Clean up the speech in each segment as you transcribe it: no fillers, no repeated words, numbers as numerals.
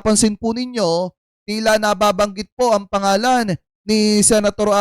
mapapansin po ninyo, tila nababanggit po ang pangalan ni Senator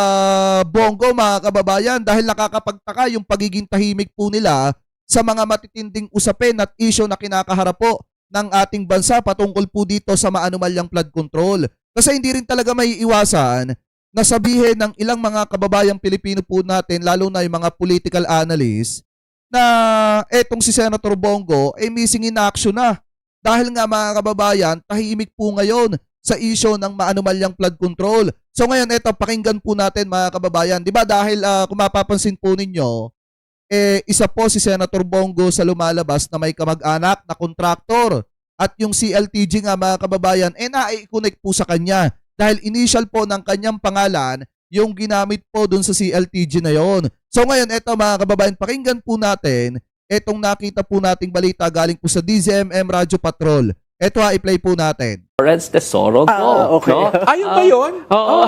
Bongo, mga kababayan, dahil nakakapagtaka yung pagiging tahimik po nila sa mga matitinding usapin at issue na kinakaharap po ng ating bansa patungkol po dito sa maanumalyang flood control. Kasi hindi rin talaga may iwasan na sabihin ng ilang mga kababayang Pilipino po natin, lalo na yung mga political analysts, na etong si Senator Bongo ay missing in action na. Dahil nga mga kababayan, tahimik po ngayon sa issue ng maanumalyang flood control. So ngayon, eto, pakinggan po natin mga kababayan. Di ba dahil kung mapapansin po ninyo, isa po si Senator Bongo sa lumalabas na may kamag-anak na kontraktor. At yung CLTG nga mga kababayan, na-connect po sa kanya. Dahil initial po ng kanyang pangalan, yung ginamit po dun sa CLTG na yon. So ngayon, eto mga kababayan, pakinggan po natin etong nakita po nating balita galing po sa DZMM Radio Patrol. Eto i-play po natin. Lawrence Tesoro Go. Okay. No? Ayun ba yun? Oo.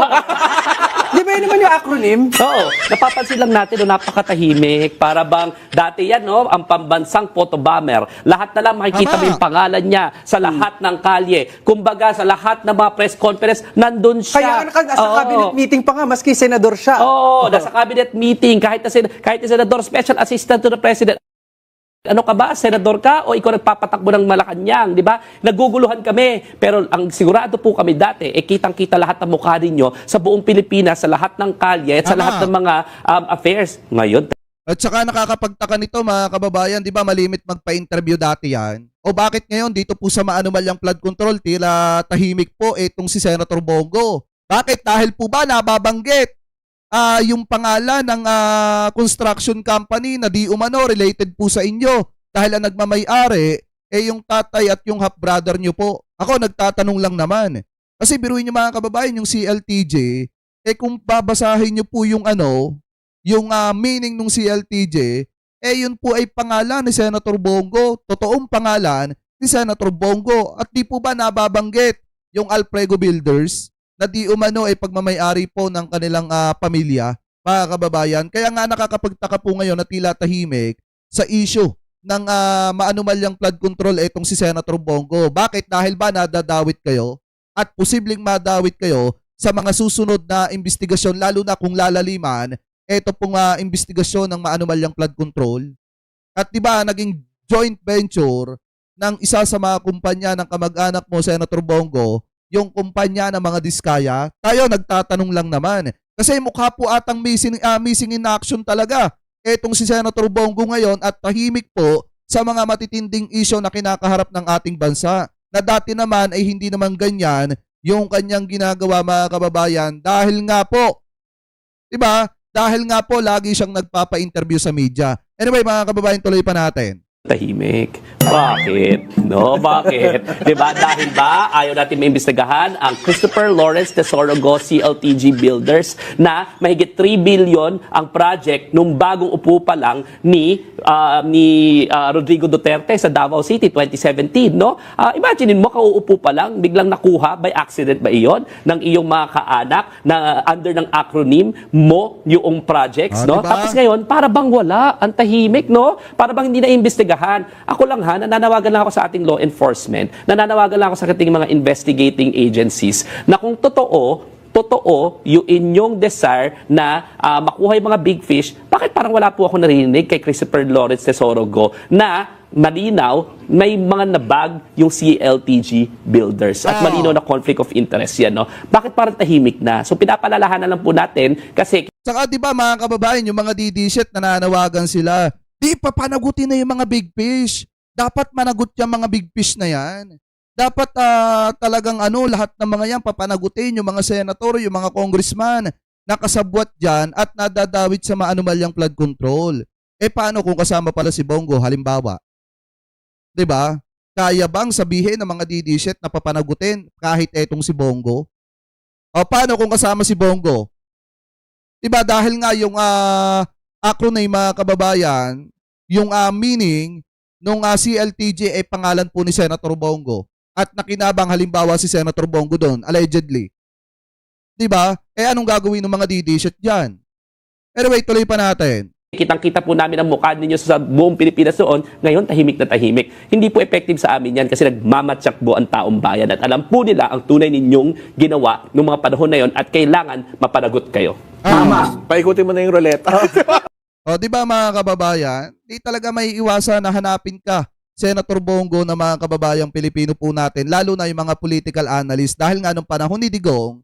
Di ba yun naman yung acronym? Oo. Napapansin lang natin no, napakatahimik. Para bang dati yan, no, ang pambansang photo bomber. Lahat na lang makikita mo yung pangalan niya sa lahat ng kalye. Kumbaga sa lahat ng mga press conference, nandun siya. Kaya nasa cabinet meeting pa nga, maski senador siya. Oo, nasa cabinet meeting, kahit na senador, special assistant to the president. Ano ka ba? Senador ka? O ikaw nagpapatakbo ng Malacanang, di ba? Naguguluhan kami. Pero ang sigurado po kami dati, kitang-kita lahat ng mukha ninyo sa buong Pilipinas, sa lahat ng kalye at sa lahat ng mga affairs. Ngayon, At saka nakakapagtaka nito mga kababayan, di ba malimit magpa-interview dati yan? O bakit ngayon dito po sa maanumalyang flood control, tila tahimik po itong si Senator Bongo? Bakit? Dahil po ba nababanggit yung pangalan ng construction company na di umano related po sa inyo dahil ang nagmamay-ari yung tatay at yung half-brother nyo po. Ako nagtatanong lang naman. Kasi biruin nyo mga kababayan, yung CLTJ, kung babasahin nyo po yung yung meaning ng CLTJ, yun po ay pangalan ni Senator Bongo, totoong pangalan ni Senator Bongo. At di po ba nababanggit yung Alprego Builders na di umano ay pagmamay-ari po ng kanilang pamilya, mga kababayan. Kaya nga nakakapagtaka po ngayon na tila tahimik sa issue ng maanumalyang flood control itong si Senator Bongo. Bakit? Dahil ba nadadawit kayo at posibleng madawit kayo sa mga susunod na investigasyon, lalo na kung lalaliman ito pong investigasyon ng maanumalyang flood control. At di ba naging joint venture ng isa sa mga kumpanya ng kamag-anak mo, Senator Bongo, yung kumpanya ng mga diskaya. Tayo nagtatanong lang naman. Kasi mukha po atang missing in action talaga etong si Senator Bongo ngayon at tahimik po sa mga matitinding issue na kinakaharap ng ating bansa. Na dati naman ay hindi naman ganyan yung kanyang ginagawa mga kababayan dahil nga po, diba? Dahil nga po lagi siyang nagpapa-interview sa media. Anyway mga kababayan, tuloy pa natin. tahimik. Bakit? No, bakit? Diba? Dahil ba ayaw natin maimbestigahan ang Christopher Lawrence Tesoro Go CLTG Builders na mahigit 3 billion ang project nung bagong upo pa lang ni Rodrigo Duterte sa Davao City 2017, no? Imaginein mo, kauupo pa lang, biglang nakuha by accident ba iyon ng iyong mga kaanak na under ng acronym mo yung projects, no? Diba? Tapos ngayon, para bang wala, ang tahimik, no? Para bang hindi na imbestigahan. Ako lang nananawagan lang ako sa ating law enforcement, nananawagan lang ako sa ating mga investigating agencies na kung totoo yung inyong desire na makuha yung mga big fish, bakit parang wala po ako narinig kay Christopher Lawrence Tesoro Go na malinaw, may mga nabag yung CLTG Builders at malinaw na conflict of interest yan, no? Bakit parang tahimik na? So pinapalalahanan lang po natin kasi Saka di ba mga kababayan, yung mga DD-shit nananawagan sila, di papanagutin na yung mga big fish. Dapat managot yung mga big fish na yan. Dapat talagang lahat ng mga yan papanagutin, yung mga senator, yung mga congressman nakasabwat dyan at nadadawit sa maanumalyang flood control. Paano kung kasama pala si Bongo, halimbawa? Diba? Kaya bang sabihin ng mga DD-shit na papanagutin kahit etong si Bongo? O paano kung kasama si Bongo? Diba? Dahil nga yung acronym mga kababayan, yung meaning nung CLTJ ay pangalan po ni Senator Bongo at nakinabang halimbawa si Senator Bongo doon, allegedly. Diba? Anong gagawin ng mga DD-shit dyan? Anyway, tuloy pa natin. Kitang-kita po namin ang mukha ninyo sa buong Pilipinas noon, ngayon tahimik na tahimik. Hindi po effective sa amin yan kasi nagmamatsakbo ang taong bayan at alam po nila ang tunay ninyong ginawa noong mga panahon na yon at kailangan mapanagot kayo. Tama. Paikutin mo na yung ruleta. O, di ba mga kababayan, di talaga may iwasan na hanapin ka, Senator Bongo, na mga kababayang Pilipino po natin, lalo na yung mga political analyst, dahil nga nung panahon ni Digong,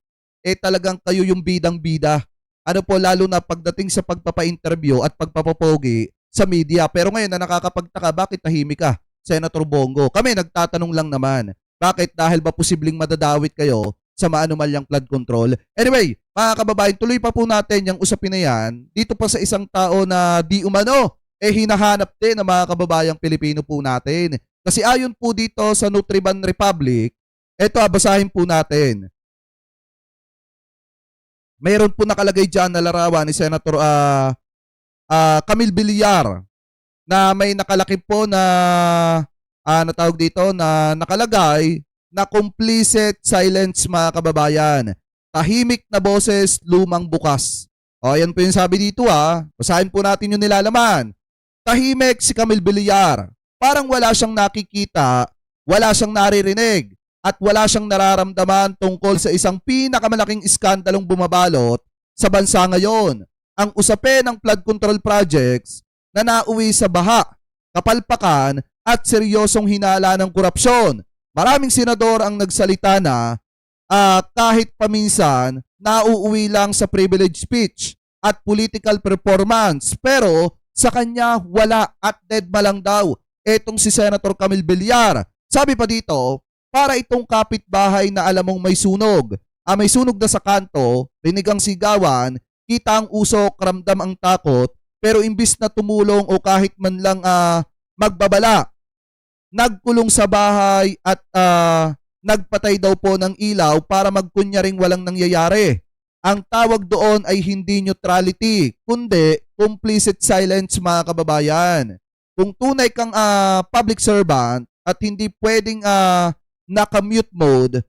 talagang kayo yung bidang-bida. Ano po, lalo na pagdating sa pagpapa-interview at pagpapapogi sa media. Pero ngayon na nakakapagtaka, bakit tahimik ka, Senator Bongo? Kami nagtatanong lang naman, bakit? Dahil ba posibleng madadawit kayo sa maanumalyang flood control? Anyway, mga kababayan, tuloy pa po natin yung usapin na yan dito pa sa isang tao na di umano hinahanap din ng mga kababayang Pilipino po natin. Kasi ayon po dito sa Nutriban Republic, eto basahin po natin. Mayroon po nakalagay dyan na larawan ni Senator Camille Villar na may nakalaki po na natawag dito na nakalagay na complicit silence, mga kababayan. Tahimik na boses, lumang bukas. O, yan po yung sabi dito Basahin po natin yung nilalaman. Tahimik si Camille Villar. Parang wala siyang nakikita, wala siyang naririnig, at wala siyang nararamdaman tungkol sa isang pinakamalaking iskandalong bumabalot sa bansa ngayon. Ang usapin ng flood control projects na nauwi sa baha, kapalpakan at seryosong hinala ng korupsyon. Maraming senador ang nagsalita na kahit paminsan nauuwi lang sa privilege speech at political performance, pero sa kanya wala at deadma lang daw etong si Senator Camille Villar. Sabi pa dito, para itong kapitbahay na alam mong may sunog. May sunog na sa kanto, rinig ang sigawan, kita ang usok, ramdam ang takot, pero imbis na tumulong o kahit man lang magbabala, nagkulong sa bahay at nagpatay daw po ng ilaw para magkunyaring walang nangyayari. Ang tawag doon ay hindi neutrality, kundi complicit silence, mga kababayan. Kung tunay kang public servant at hindi pwedeng naka-mute mode,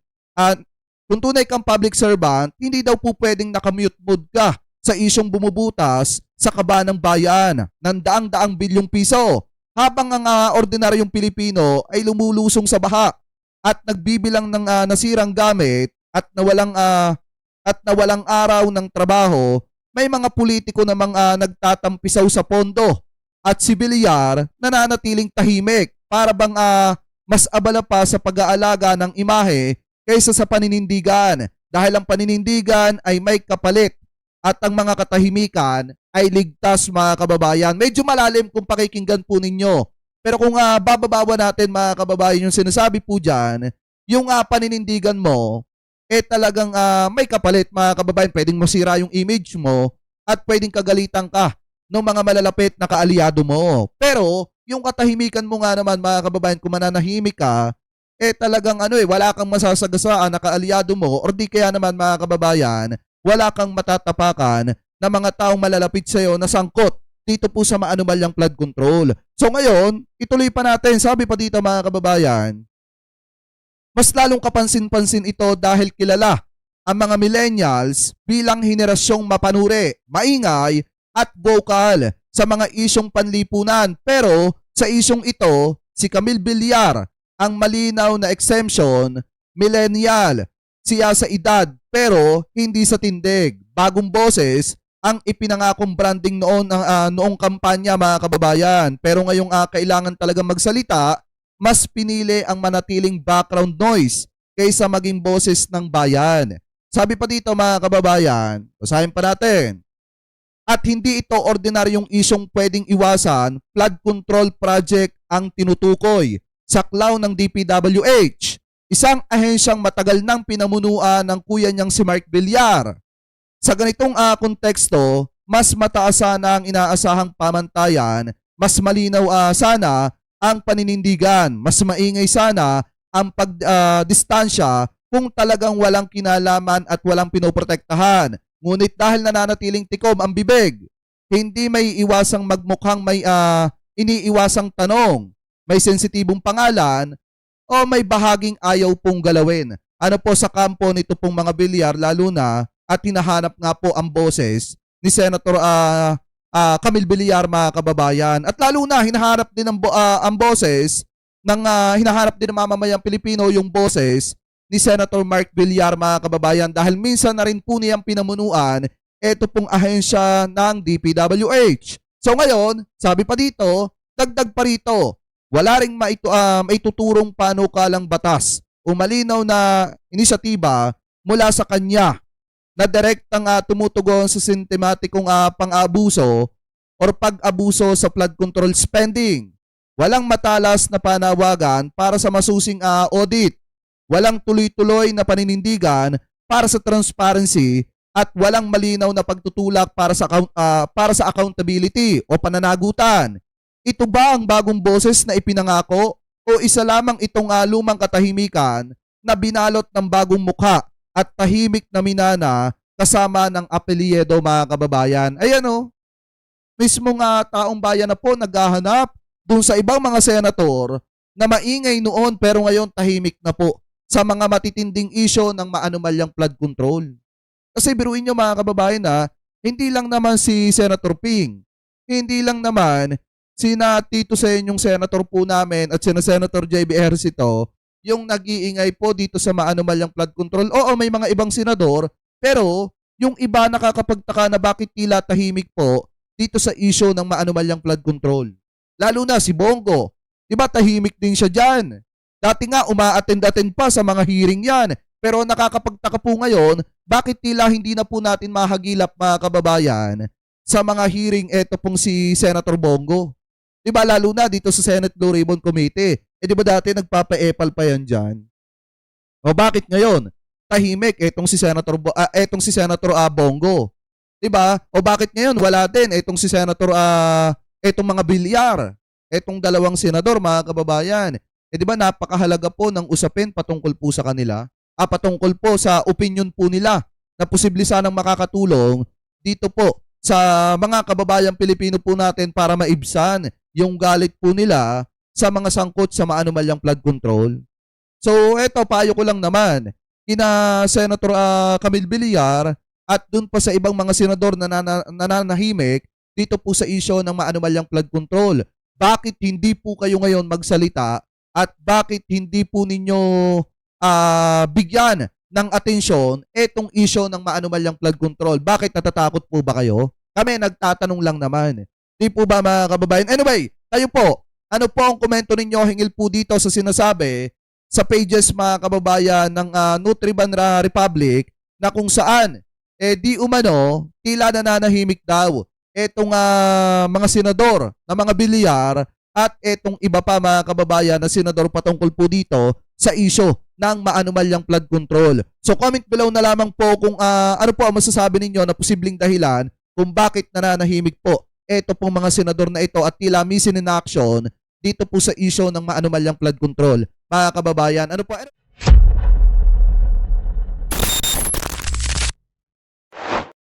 kung tunay kang public servant, hindi daw po pwedeng naka-mute mode ka sa isyong bumubutas sa kaba ng bayan ng daang-daang bilyong piso, habang ang ordinaryong Pilipino ay lumulusong sa baha at nagbibilang ng nasirang gamit at nawalang araw ng trabaho. May mga politiko namang nagtatampisaw sa pondo at si Villar nananatiling tahimik para bang mas abala pa sa pag-aalaga ng imahe kaysa sa paninindigan, dahil ang paninindigan ay may kapalit at ang mga katahimikan ay ligtas, mga kababayan. Medyo malalim kung pakikinggan po ninyo. Pero kung bababawa natin, mga kababayan, yung sinasabi po dyan, yung paninindigan mo, talagang may kapalit, mga kababayan. Pwedeng masira yung image mo at pwedeng kagalitan ka ng mga malalapit na kaalyado mo. Pero yung katahimikan mo nga naman, mga kababayan, kung mananahimik ka, talagang wala kang masasagasaan na kaalyado mo, or di kaya naman, mga kababayan, wala kang matatapakan na mga taong malalapit sa iyo na sangkot dito po sa maanumalyang flood control. So ngayon, ituloy pa natin. Sabi pa dito, mga kababayan, mas lalong kapansin-pansin ito dahil kilala ang mga millennials bilang henerasyong mapanuri, maingay at vocal sa mga isyong panlipunan. Pero sa isyong ito, si Camille Villar ang malinaw na exemption, millennial. Siya sa edad pero hindi sa tindig. Bagong boses ang ipinangakong branding noong kampanya, mga kababayan. Pero ngayong kailangan talaga magsalita, mas pinili ang manatiling background noise kaysa maging boses ng bayan. Sabi pa dito, mga kababayan, basahin pa natin. At hindi ito ordinaryong isyong pwedeng iwasan, flood control project ang tinutukoy. Saklaw ng DPWH, isang ahensyang matagal nang pinamunuan ng kuya niyang si Mark Villar. Sa ganitong konteksto, mas mataas sana ang inaasahang pamantayan, mas malinaw sana ang paninindigan, mas maingay sana ang pagdistansya kung talagang walang kinalaman at walang pinoprotektahan. Ngunit dahil nananatiling tikom ang bibig, hindi may iwasang magmukhang may iniiwasang tanong, may sensitibong pangalan, o may bahaging ayaw pong galawin. Ano po sa kampo nito pong mga Villar, lalo na at hinahanap nga po ang boses ni Senator Camille Villar, mga kababayan. At lalo na hinaharap din ang boses ng hinaharap din ng mamamayang Pilipino yung boses ni Senator Mark Villar, mga kababayan, dahil minsan na rin po niyang pinamunuan ito pong ahensya ng DPWH. So ngayon, sabi pa dito, dagdag pa rito, wala ring maituturong panukalang batas o malinaw na inisyatiba mula sa kanya na direktang tumutugon sa sistematikong pang-abuso or pag-abuso sa flood control spending. Walang matalas na panawagan para sa masusing audit. Walang tuloy-tuloy na paninindigan para sa transparency at walang malinaw na pagtutulak para sa accountability o pananagutan. Ito ba ang bagong boses na ipinangako o isa lamang itong lumang katahimikan na binalot ng bagong mukha at tahimik na minana kasama ng apelyido, mga kababayan? Ayan o, mismong taong bayan na po naghahanap dun sa ibang mga senator na maingay noon pero ngayon tahimik na po sa mga matitinding isyo ng maanumalyang flood control. Kasi biruin nyo, mga kababayan, hindi lang naman si Senator Ping, hindi lang naman sina Tito Sen, yung senator po namin, at sina Senator JB Ejercito yung nag-iingay po dito sa maanumalyang flood control. Oo, may mga ibang senador, pero yung iba nakakapagtaka na bakit tila tahimik po dito sa issue ng maanumalyang flood control. Lalo na si Bongo. Diba tahimik din siya dyan? Dati nga uma-attend pa sa mga hearing yan. Pero nakakapagtaka po ngayon, bakit tila hindi na po natin mahagilap, mga kababayan, sa mga hearing eto pong si Senator Bongo. Diba lalo na dito sa Senate Blue Ribbon Committee. Diba dati nagpapa-epal pa yan dyan? O bakit ngayon tahimik etong si Senator Bongo? Diba? O bakit ngayon wala din etong si Senator etong mga Villar, etong dalawang senador, mga kababayan? Diba napakahalaga po ng usapin patungkol po sa kanila, patungkol po sa opinion po nila na posible sanang makakatulong dito po sa mga kababayang Pilipino po natin para maibsan yung galit po nila sa mga sangkot sa maanumalyang flood control. So eto, payo ko lang naman kina Senator Camille Villar at dun pa sa ibang mga senador na nananahimik dito po sa isyo ng maanumalyang flood control. Bakit hindi po kayo ngayon magsalita at bakit hindi po ninyo bigyan ng atensyon etong isyo ng maanumalyang flood control? Bakit natatakot po ba kayo? Kami nagtatanong lang naman. Di po ba, mga kababayan? Anyway, kayo po, ano po ang komento ninyo hingil po dito sa sinasabi sa pages, mga kababayan, ng Nutriban Republic na kung saan di umano tila nananahimik daw etong mga senador na mga Villar at etong iba pa, mga kababayan, na senador patungkol po dito sa isyo ng maanumalyang flood control. So comment below na lamang po kung ano po ang masasabi ninyo na posibleng dahilan kung bakit nananahimik po eto pong mga senador na ito at tila missing in action dito po sa isyo ng maanumalyang flood control. Mga kababayan, ano po?